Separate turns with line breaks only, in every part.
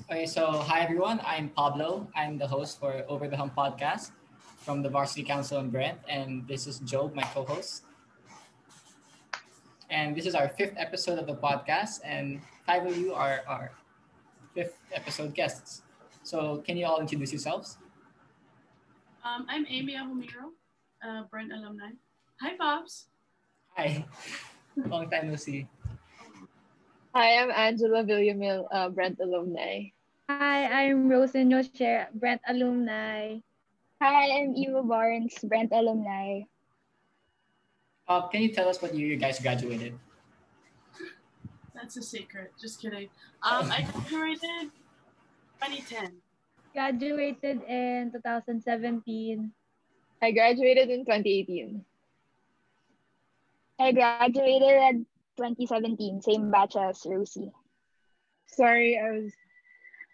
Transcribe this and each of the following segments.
Okay, so hi everyone. I'm Pablo. I'm the host for Over the Hump podcast from the Varsity Council in Brent, and this is Job, my co-host. And this is our fifth episode of the podcast, and five of you are our fifth episode guests. So can you all introduce yourselves?
I'm Amy Ahomiro, Brent alumni. Hi, Pops.
Hi, long time no see.
Hi, I'm Angela Villamil, Brent alumni.
Hi, I'm Roselyn Rosier, Brent alumni.
Hi, I'm Eva Barnes, Brent alumni.
Can you tell us what year you guys graduated?
That's a secret. Just kidding. I graduated 2010.
Graduated in 2017.
I graduated in 2018.
I graduated at 2017, same batch as Rosie.
Sorry, I was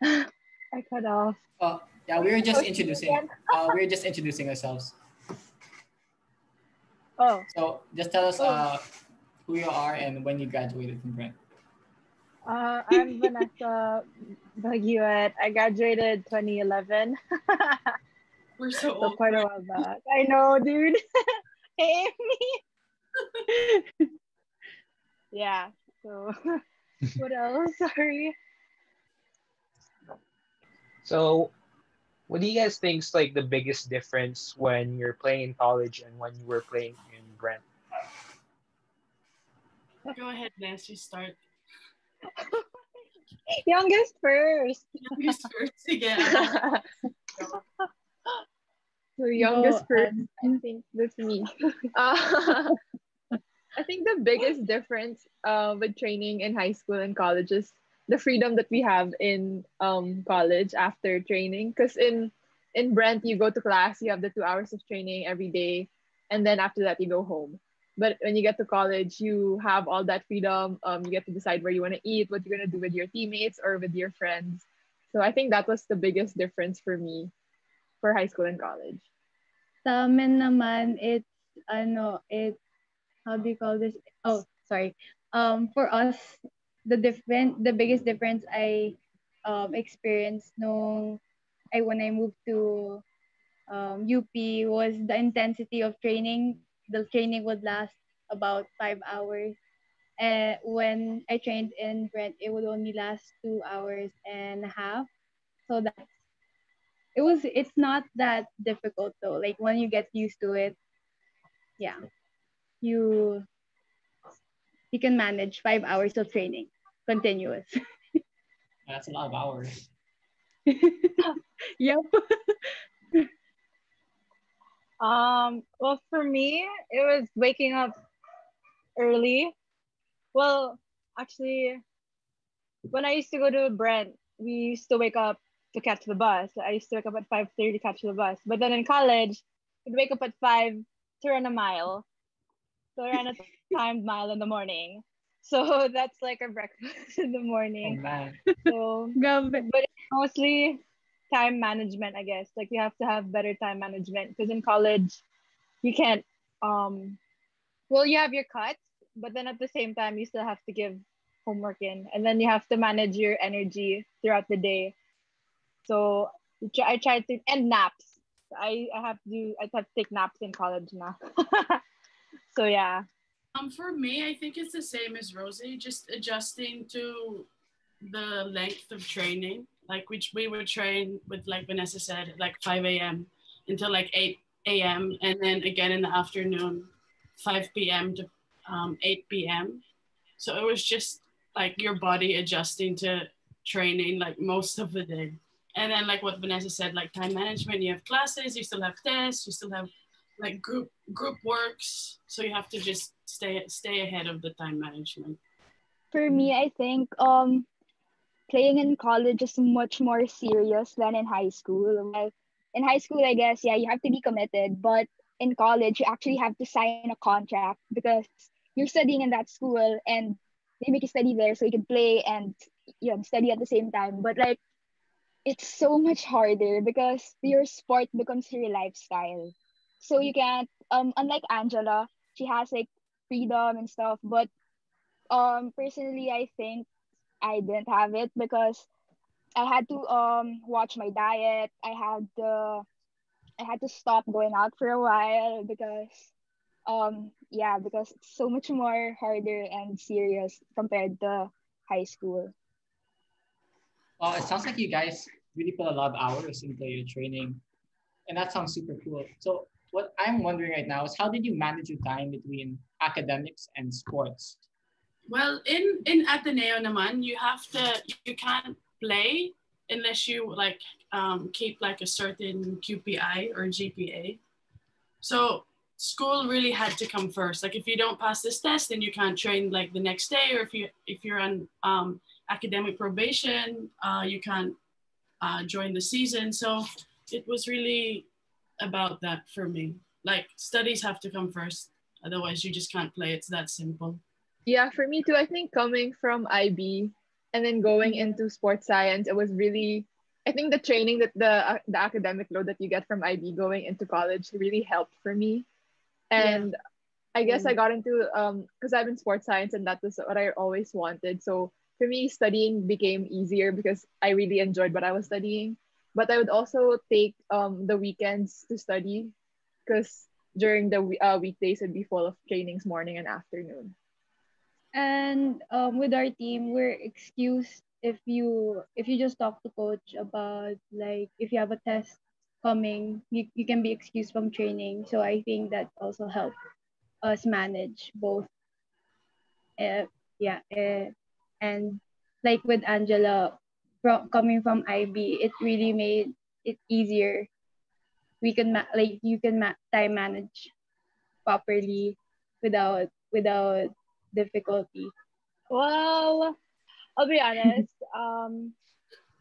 I cut off.
Yeah, we were just introducing. We were just introducing ourselves.
Oh,
So just tell us who you are and when you graduated from Brent.
I'm Vanessa Baguiwet. I graduated 2011.
We're so
So
old.
quite a while back. I know, dude. Hey, Amy. Yeah. So what else? Sorry.
So, what do you guys think is like the biggest difference when you're playing in college and when you were playing in Brent?
Go ahead, Nancy. Start.
Youngest first.
Youngest first again.
So youngest
Go,
first. I think that's me. Uh, I think the biggest difference with training in high school and college is the freedom that we have in college after training. Because in Brent, you go to class, you have the 2 hours of training every day, and then after that, you go home. But when you get to college, you have all that freedom. You get to decide where you want to eat, what you're going to do with your teammates or with your friends. So I think that was the biggest difference for me for high school and college.
Sa amin naman, it's, how do you call this? Oh, sorry. For us, the biggest difference I experienced when I moved to UP was the intensity of training. The training would last about 5 hours. And when I trained in Brent, it would only last 2 hours and a half. So it's not that difficult though. Like when you get used to it, yeah, you you can manage 5 hours of training continuous.
That's a lot of hours.
Yep.
Well, for me, it was waking up early. Well, actually, when I used to go to Brent, we used to wake up to catch the bus. I used to wake up at 5:30 to catch the bus. But then in college, we'd wake up at 5 to run a mile. So I ran a timed mile in the morning. So that's like a breakfast in the
Oh
morning.
man.
So,
Grabe.
but it's mostly time management, I guess. Like you have to have better time management because in college, you can't, well, you have your cuts, but then at the same time, you still have to give homework in, and then you have to manage your energy throughout the day. So I try to, and naps. I have to take naps in college now. So yeah.
For me, I think it's the same as Rosie, just adjusting to the length of training. Like which we would train with, like Vanessa said, like 5 a.m. until like 8 a.m. and then again in the afternoon, 5 p.m. to 8 p.m. So it was just like your body adjusting to training like most of the day. And then like what Vanessa said, like time management, you have classes, you still have tests, you still have like group works. So you have to just stay ahead of the time management.
For me, I think playing in college is much more serious than in high school. Well, in high school, I guess, yeah, you have to be committed, but in college, you actually have to sign a contract because you're studying in that school and they make you study there so you can play and study at the same time. But like it's so much harder because your sport becomes your lifestyle. So you can't unlike Angela, she has like freedom and stuff, but personally I think I didn't have it because I had to watch my diet. I had to stop going out for a while because yeah, because it's so much more harder and serious compared to high school.
Well, it sounds like you guys really put a lot of hours into your training, and that sounds super cool. So, what I'm wondering right now is how did you manage your time between academics and sports?
Well, in Ateneo naman, you have to you can't play unless you like keep like a certain QPI or GPA. So school really had to come first. Like if you don't pass this test, then you can't train like the next day, or if you're on academic probation, you can't join the season. So it was really about that for me. Like studies have to come first, otherwise you just can't play. It's that simple.
Yeah, for me too. I think coming from IB and then going
Yeah.
into sports science, it was really. I think the training that the academic load that you get from IB going into college really helped for me.
Yeah.
And I guess I
Mm.
got into because I'm in sports science and that was what I always wanted. So for me, studying became easier because I really enjoyed what I was studying. But I would also take the weekends to study because during the weekdays would be full of trainings morning and afternoon.
And with our team, we're excused if you just talk to coach about like if you have a test coming, you can be excused from training. So I think that also helped us manage both. Uh, yeah, and like with Angela, coming from IB, it really made it easier. We can like you can time manage properly without difficulty.
Well, I'll be honest.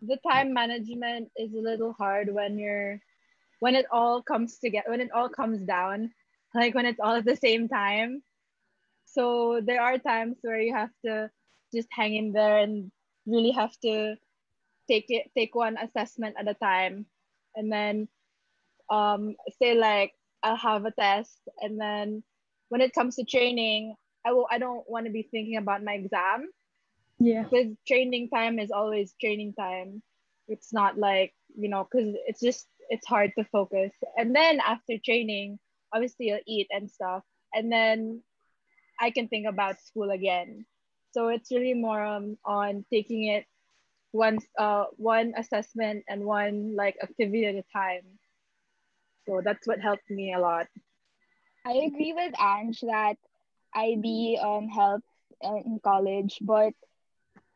The time management is a little hard when it all comes together, when it all comes down, like when it's all at the same time. So there are times where you have to just hang in there and really have to take one assessment at a time, and then say like I'll have a test, and then when it comes to training, I don't want to be thinking about my exam
Yeah.
because training time is always training time. It's not like, because it's hard to focus. And then after training, obviously you'll eat and stuff. And then I can think about school again. So it's really more on taking it one assessment and one like activity at a time. So that's what helped me a lot.
I agree with Ange that IB helped in college, but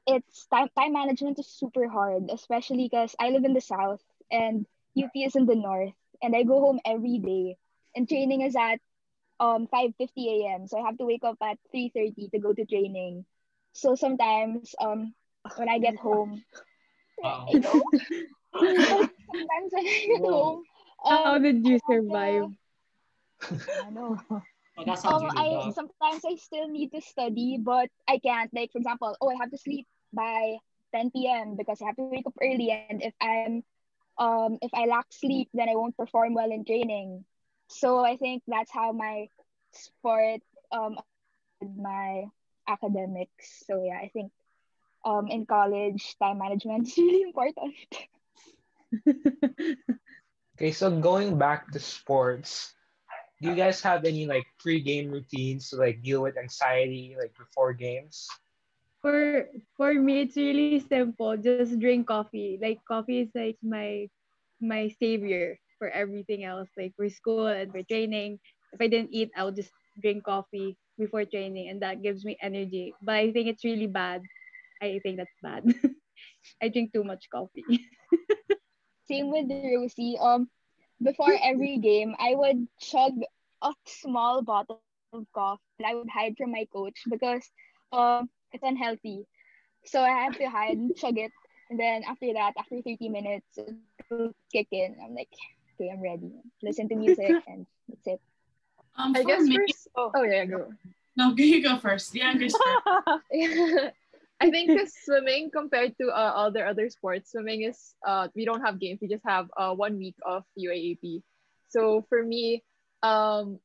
it's time management is super hard, especially because I live in the south and UP is in the north, and I go home every day. And training is at 5:50 a.m. So I have to wake up at 3:30 to go to training. So sometimes when I get home,
Wow.
I know. Sometimes when I get
Whoa.
home,
How did
I
you
have
survive?
to. I know.
Oh, that sounds really
I
tough.
sometimes I still need to study, but I can't. Like for example, oh, I have to sleep by 10 p.m. because I have to wake up early, and if I lack sleep, then I won't perform well in training. So I think that's how my sport affected my academics. So yeah, I think in college, time management is really important.
Okay, so going back to sports, do you guys have any like pre-game routines to like deal with anxiety like before games?
For me, it's really simple. Just drink coffee. Like coffee is like my savior for everything else. Like for school and for training. If I didn't eat, I'll just drink coffee before training, and that gives me energy. But I think it's really bad. I think that's bad. I drink too much coffee.
Same with Rosie. Before every game, I would chug a small bottle of coffee, and I would hide from my coach because it's unhealthy. So I have to hide and chug it. And then after that, after 30 minutes, it'll kick in. I'm like, okay, I'm ready. Listen to music, and that's it.
I
For
guess
me,
first.
oh,
Oh yeah, go.
no, you go first. The youngest first.
I think because swimming compared to all the other sports, swimming is we don't have games. We just have 1 week of UAAP. So for me, I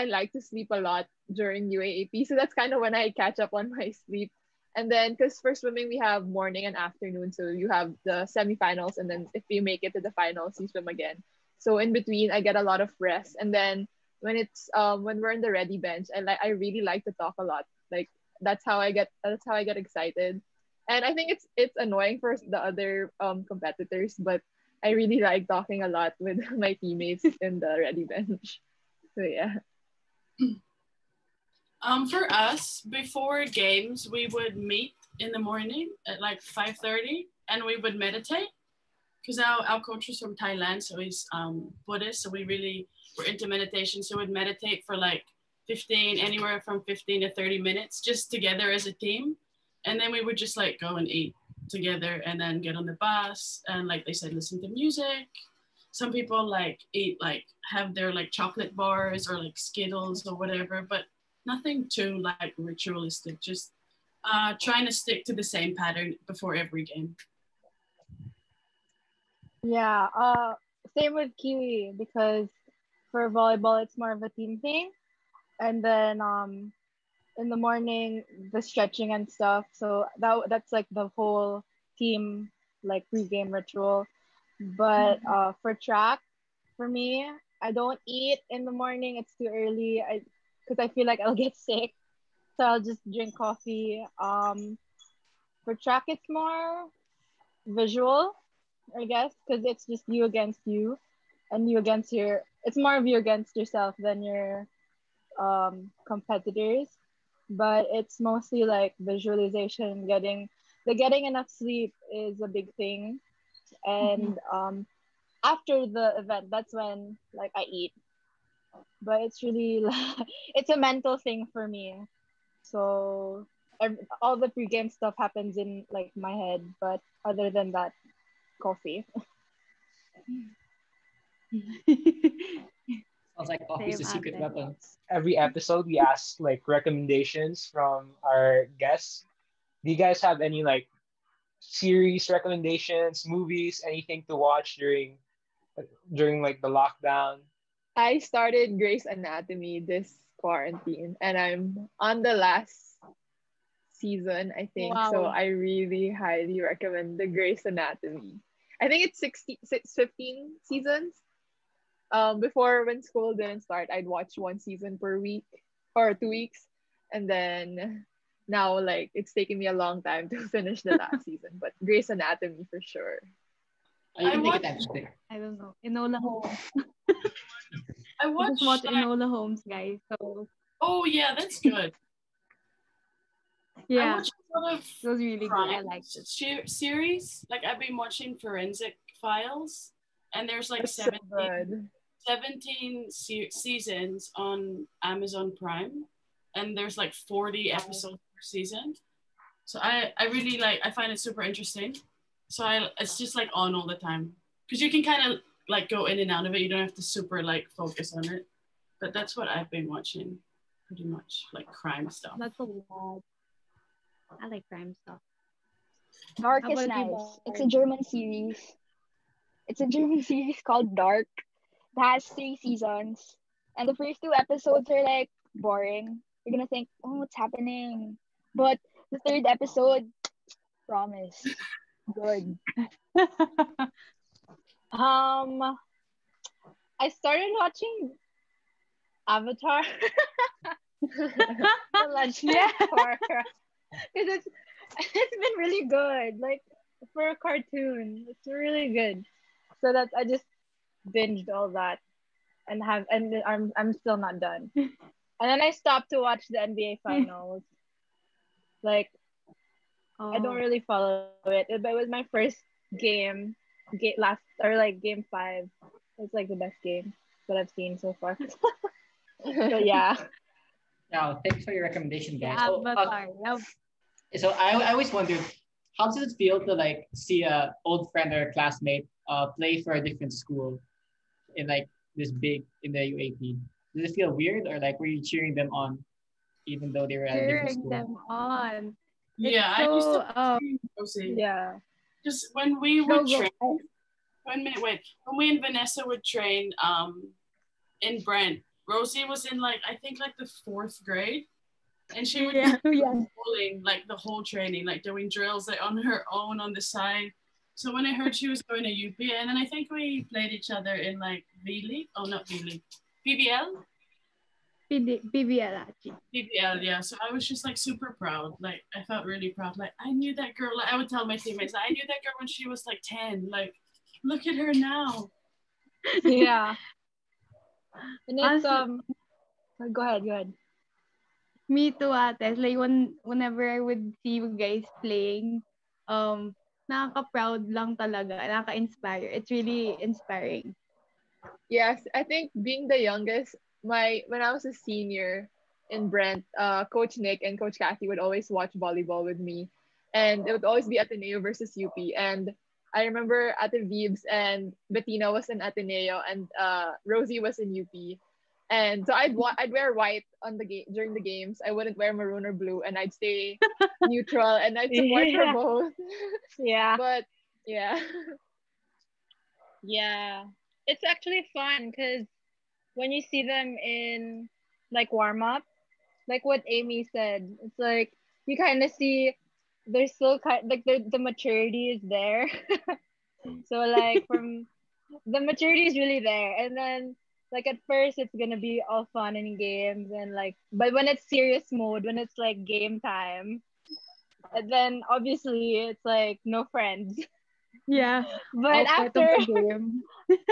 like to sleep a lot during UAAP. So that's kind of when I catch up on my sleep. And then, because for swimming, we have morning and afternoon. So you have the semifinals. And then if you make it to the finals, you swim again. So in between, I get a lot of rest. And then when we're in the ready bench, I really like to talk a lot. Like that's how I get excited. And I think it's annoying for the other competitors, but I really like talking a lot with my teammates in the ready bench. So yeah.
For us, before games, we would meet in the morning at like 5:30, and we would meditate. Because our coach is from Thailand, so he's Buddhist, so we're into meditation. So we'd meditate for like anywhere from 15 to 30 minutes, just together as a team. And then we would just like go and eat together and then get on the bus and, like they said, listen to music. Some people like have their like chocolate bars or like Skittles or whatever, but nothing too like ritualistic, just trying to stick to the same pattern before every game.
Yeah, same with Kiwi because for volleyball it's more of a team thing. And then in the morning the stretching and stuff. So that's like the whole team like pre-game ritual. But for track, for me, I don't eat in the morning. It's too early. Because I feel like I'll get sick. So I'll just drink coffee. For track, it's more visual, I guess, because it's just you against you, and you against your. It's more of you against yourself than your competitors. But it's mostly like visualization. Getting enough sleep is a big thing, and after the event, that's when like I eat. But it's really it's a mental thing for me. So all the pre-game stuff happens in like my head, but other than that, coffee.
Sounds like coffee's the
Same
secret
ate.
weapon.
Every episode we ask like recommendations from our guests. Do you guys have any like series recommendations, movies, anything to watch during like the lockdown?
I started Grey's Anatomy this quarantine, and I'm on the last season, I think. So
Wow.
I really highly recommend the Grey's Anatomy. I think it's 15 seasons. Before when school didn't start, I'd watch one season per week or 2 weeks, and then now like it's taken me a long time to finish the last season. But Grey's Anatomy for sure.
You
I
can take it
watched
time to stick.
I don't know. Enola Holmes.
I
I just watched
watched
Enola Holmes, guys. So
oh yeah, that's good. I
yeah,
watched a lot of
it was really good. I
crime
liked it.
series. Like I've been watching Forensic Files, and there's like
That's so
17,
good.
17 seasons on Amazon Prime, and there's like 40 episodes per season. So I really like, I find it super interesting. So it's just like on all the time because you can kind of like go in and out of it. You don't have to super like focus on it. But that's what I've been watching, pretty much like crime stuff.
That's a lot. I like crime stuff.
Dark
How
is
about you,
nice. It's a
Barnes?
German series. It's a German series called Dark. It has 3 seasons. And the first 2 episodes are like boring. You're gonna think, oh, what's happening? But the third episode, promise, good.
Um, I started watching Avatar. The Legend
Yeah.
of Korra. Because it's been really good. Like for a cartoon. It's really good. So that I just binged all that and I'm still not done. And then I stopped to watch the NBA finals. Like I don't
Oh,
really follow it. But it was my first game last or like game 5. It's like the best game that I've seen so far. So yeah.
Now, thanks for your recommendation, guys.
yeah,
Oh,
Avatar. Yep.
so I always wondered, how does it feel to like see a old friend or a classmate play for a different school in like this big in the UAP? Does it feel weird or like were you cheering them on even though they were at a different
Cheering
school?
them on.
Yeah, I used
So,
to Rosie.
Yeah.
Just when we
no,
would
go.
train, wait, when we and Vanessa would train in Brent, Rosie was in like, I think like the 4th grade. And she would
Yeah, yeah.
bowling like the whole training, like doing drills like on her own on the side. So when I heard she was going to UP, and then I think we played each other in like V League. Oh, not V League, PBL.
PBL actually.
PBL, yeah. So I was just like super proud. Like I felt really proud. Like I knew that girl. Like I would tell my teammates, like, I knew that girl when she was like 10. Like look at her now.
Yeah. And it's
Also,
go ahead, go ahead.
me too, ate. Like whenever I would see you guys playing, nakaka-proud lang talaga, nakaka-inspire. It's really inspiring.
Yes, I think being the youngest, my when I was a senior in Brent, Coach Nick and Coach Kathy would always watch volleyball with me, and it would always be Ateneo versus UP. And I remember Ate Vibes and Bettina was in Ateneo, and Rosie was in UP. And so I'd wear white on the game during the games. I wouldn't wear maroon or blue, and I'd stay neutral, and I'd support for
Yeah.
both.
Yeah.
But yeah,
Yeah. It's actually fun because when you see them in like warm up, like what Amy said, it's like you kind of see there's still kind like the maturity is there. So like from the maturity is really there, and then like at first it's gonna be all fun and games and like, but when it's serious mode, when it's like game time, and then obviously it's like no friends.
Yeah,
But
all part of
after
the game.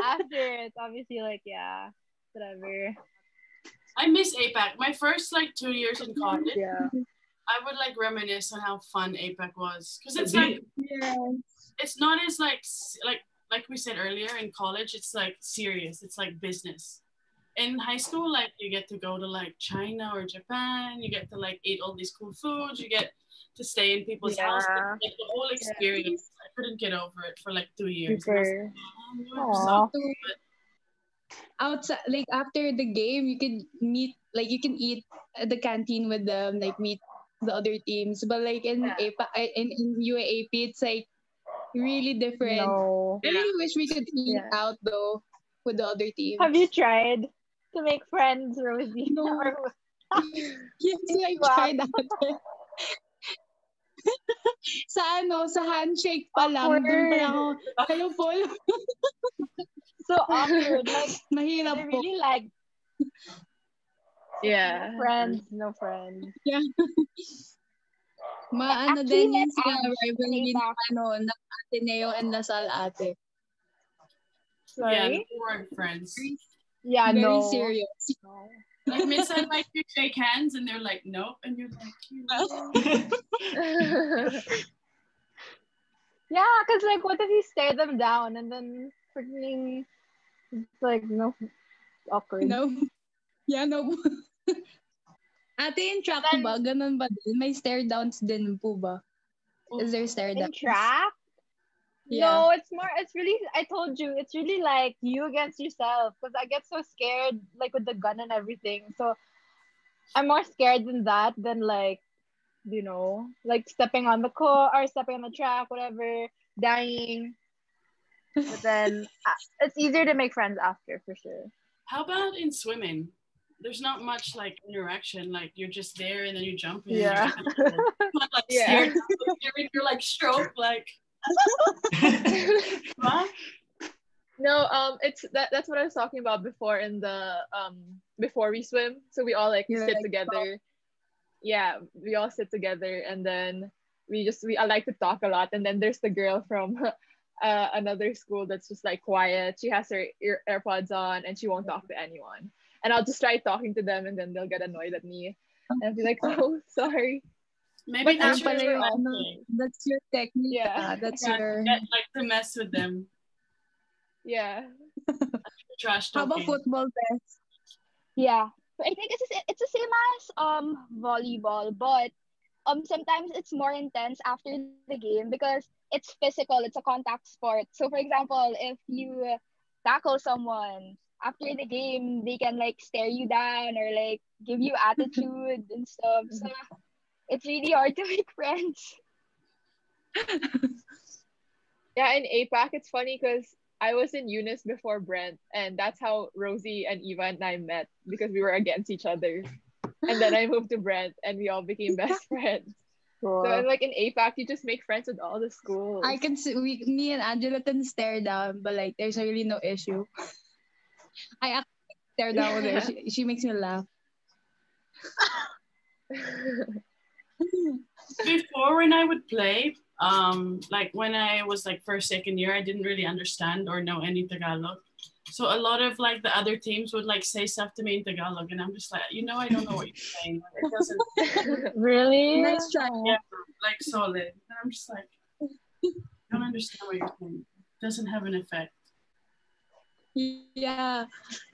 after it's obviously like yeah, whatever.
I miss APAC. My first like 2 years in college,
yeah.
I would like reminisce on how fun APAC was because it's like
Yeah.
it's not as like we said earlier in college. It's like serious. It's like business. In high school, like you get to go to like China or Japan. You get to like eat all these cool foods. You get to stay in people's houses.
Yeah.
Like the whole
Yeah.
experience. I couldn't get over it for like 2 years. And I was like,
Super.
oh, you
Aw.
so good.
Outside, like after the game, you can meet, like you can eat at the canteen with them, like meet the other teams. But like in
Yeah.
APA, in UAAP, it's like really different.
No.
I really wish we could eat
Yeah.
out though with the other
Have you
teams.
tried to make friends, Rosie?
No,
Or
yes, I
wow,
tried out there. Sa ano, sa handshake pa lang, dun pa lang
awkward.
ako, hello po,
So awkward. Like
mahirap
they
po.
really like
Yeah.
friends, no friends.
Yeah.
I
Maano
actually
din
met
yung sila
Abs in
rivalry ng
APAC.
ano, ng Ateneo and Lasal ate.
Yeah,
Sorry?
we weren't friends.
Yeah,
Very
no.
serious.
No.
Like minsan like you shake hands and they're like nope, and you're like
Yeah, because like what if you stare them down and then freaking it's like no awkward.
No. Yeah, no. Ate, in track
Then
ba? Ganun ba din? May stare downs din po ba? Is there stare
in
downs?
track,
Yeah.
no, it's more, it's really, I told you, it's really like you against yourself because I get so scared like with the gun and everything. So I'm more scared than that than like, like stepping on the court or stepping on the track, whatever, dying. But then it's easier to make friends after for sure.
how about in swimming? There's not much like interaction. Like you're just there and then you jump in.
Yeah.
You're not like
Yeah.
scared. You're like stroke like. Huh?
No, it's that's what I was talking about before in the before we swim. So we all like
You're
sit
like,
together. Yeah, we all sit together and then we I like to talk a lot, and then there's the girl from another school that's just like quiet. She has her AirPods on and she won't talk to anyone. And I'll just try talking to them and then they'll get annoyed at me. And I'll be like, "Oh, sorry."
Maybe
But
that's
Yun pala
after
yung ano,
okay.
that's your technique.
Yeah.
Ah. That's
Yeah,
your...
get, like to mess with them.
yeah.
Trash
How about
talking.
football test?
Yeah. But I think it's the same as volleyball, but sometimes it's more intense after the game because it's physical, it's a contact sport. So for example, if you tackle someone after the game, they can like stare you down or like give you attitude and stuff. So it's really hard to make friends.
Yeah, in APAC, it's funny because I was in Eunice before Brent, and that's how Rosie and Eva and I met because we were against each other. And then I moved to Brent, and we all became best friends. So
Cool.
like in APAC, you just make friends with all the schools.
I can see me and Angela can stare down, but like there's really no issue. I actually stare down with her. She makes me laugh.
Before, when I would play, like when I was like first, second year, I didn't really understand or know any Tagalog. So a lot of like the other teams would like say stuff to me in Tagalog, and I'm just like, I don't know what you're saying. It doesn't,
Really?
Nice try.
yeah, like solid. And I'm just like, I don't understand what you're saying. It doesn't have an effect.
Yeah.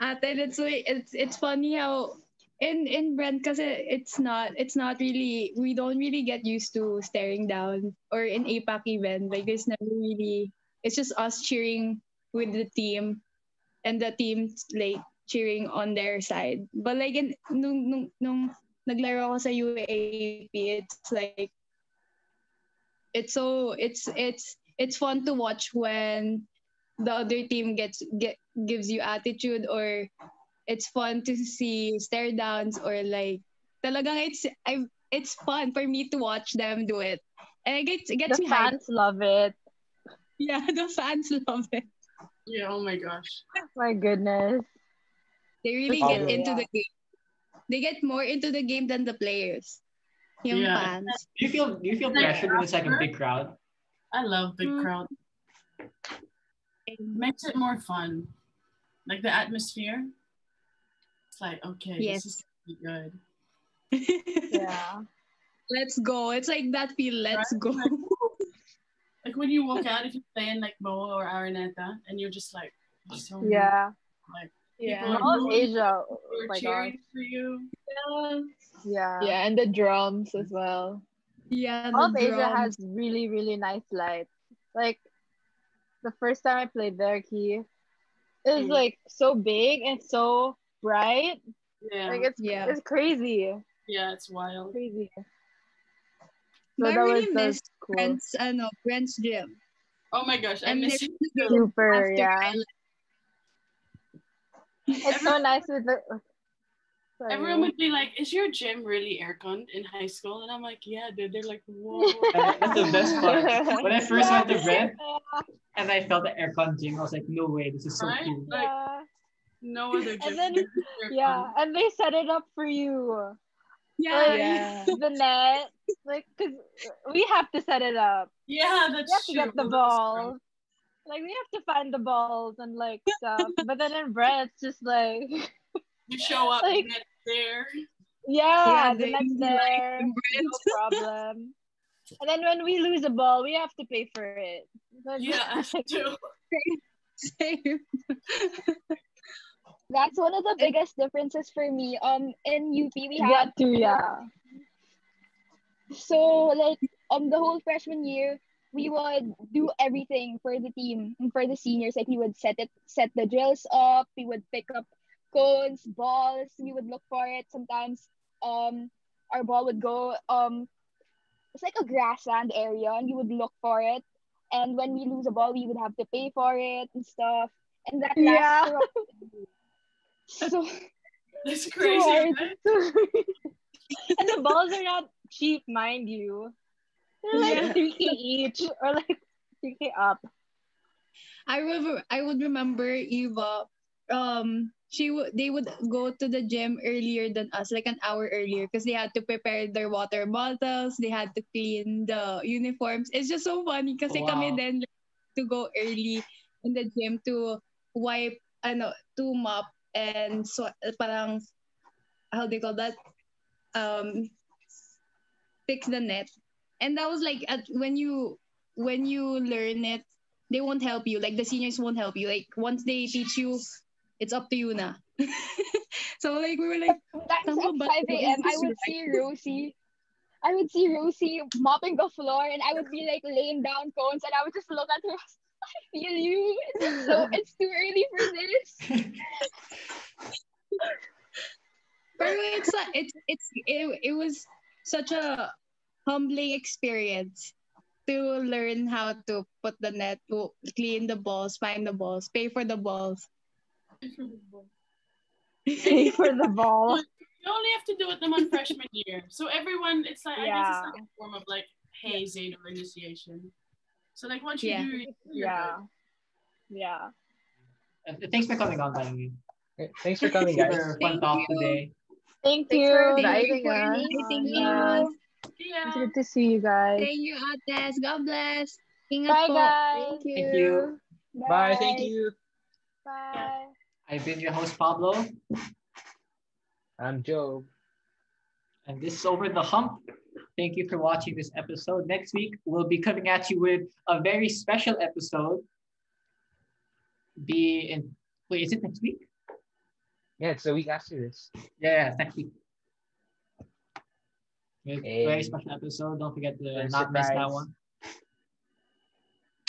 Then it's funny how in Brent because it's not really we don't really get used to staring down or in APAC even like there's never really it's just us cheering with the team and the team like cheering on their side. But like nung naglaro ako sa UAP, it's like it's fun to watch when the other team gives you attitude or it's fun to see stare downs or like talagang it's fun for me to watch them do it. And it gets
The
me hyped.
fans love it.
Yeah, the fans love it.
Yeah, oh my gosh.
My goodness.
They really
That's
get
true.
into the game. They get more into the game than the players. Yung
Yeah.
fans.
Do you feel pressure when it's like a big crowd?
I love big
Mm.
crowd. It makes it more fun. Like the atmosphere. It's like, okay,
Yes.
this is really good.
Yeah.
Let's go. It's like that feel. Let's go.
Like when you walk out, if you play in like Boa or Araneta, and you're just like, so
Yeah.
like
Yeah.
people are
All of
booing,
Asia. Oh
people are
my gosh.
cheering for you.
Yeah.
Yeah, and the drums as well.
Yeah,
All
the
of Asia
drums.
has really, really nice lights. Like the first time I played there, Key, it was
Mm.
like so big and so bright.
Yeah,
Like
Yeah.
it's crazy.
yeah, it's wild.
Crazy. So
But I
that
really
was
miss
cool.
Brent's gym.
Oh my gosh, I
I'm
miss
living
it too.
Super,
after
yeah.
I left.
It's so nice with the sorry.
Everyone would be like, "Is your gym really aircon in high school?" And I'm like, "Yeah, dude." They're like, "Whoa."
That's the best part. When I first went to Brent
Yeah.
and I felt the aircon gym, I was like, no way, this is so
Right?
cool.
Like
Yeah.
no other gym.
And then
has aircon.
yeah, and they set it up for you.
Yeah.
Like
Yeah.
the net, like because we have to set it up.
Yeah,
We have
that's
to
true.
get the
That's true.
balls. Like we have to find the balls and like stuff. But then in Brett, it's just like
You show up,
like
get there.
yeah, the
they
next
really like
there,
them,
no problem. And then when we lose a ball, we have to pay for it. So it's
Yeah, I
just like,
do.
Same.
That's one of the biggest differences for me. In UP we have
that too, yeah.
so like the whole freshman year we would do everything for the team and for the seniors. Like we would set the drills up, we would pick up cones, balls, we would look for it. Sometimes our ball would go it's like a grassland area and we would look for it. And when we lose a ball we would have to pay for it and stuff. And that
Yeah.
lasts for so
That's
so
crazy,
hard.
right?
And the balls are not cheap, mind you. They're like
Yeah.
3K each or like 3K up.
I would remember Eva. They would go to the gym earlier than us, like an hour earlier, because they had to prepare their water bottles. They had to clean the uniforms. It's just so funny kasi kami
Wow.
then to go early in the gym to wipe, to mop and so parang how they call that, fix the net. And that was like when you learn it, they won't help you. Like the seniors won't help you. Like once they teach you, it's up to you na. So like we were like,
Sometimes
"Saan
at
ba
5
ba? Is
a.m.
this right?"
I would see Rosie mopping the floor and I would be like laying down cones and I would just look at her. I feel you. It's too early for this.
Pero it was such a humbling experience to learn how to put the net, to clean the balls, find the balls, pay for the balls.
Pay for the ball.
You only have to do it them on freshman year. So everyone, it's like, I guess it's
Yeah.
like a form of like hazing or initiation. So like once you
Yeah.
do it, you're
Yeah.
good.
Yeah.
Thanks for coming on, by the way.
Okay, thanks for coming, guys.
Super fun
Thank
talk
you.
today.
Thank
Thanks
you
for
Thank you
inviting
for
us.
inviting
Thank
us.
you.
Yeah.
It's good to see you guys.
Thank you, Ates. God bless. Ingat
Bye,
po.
guys.
Thank
Thank you.
you.
Bye. Thank
Bye.
you.
Bye.
I've been your host, Pablo,
I'm Joe.
and this is Over the Hump. Thank you for watching this episode. Next week, we'll be coming at you with a very special episode. Wait, is it next week?
Yeah, it's the week after this.
Yeah, it's next week. Very
Hey.
special episode. Don't forget to
For a
not miss that
surprise.
one.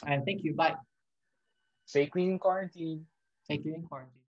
And thank you. Bye.
Stay clean in quarantine.
Take care in quarantine.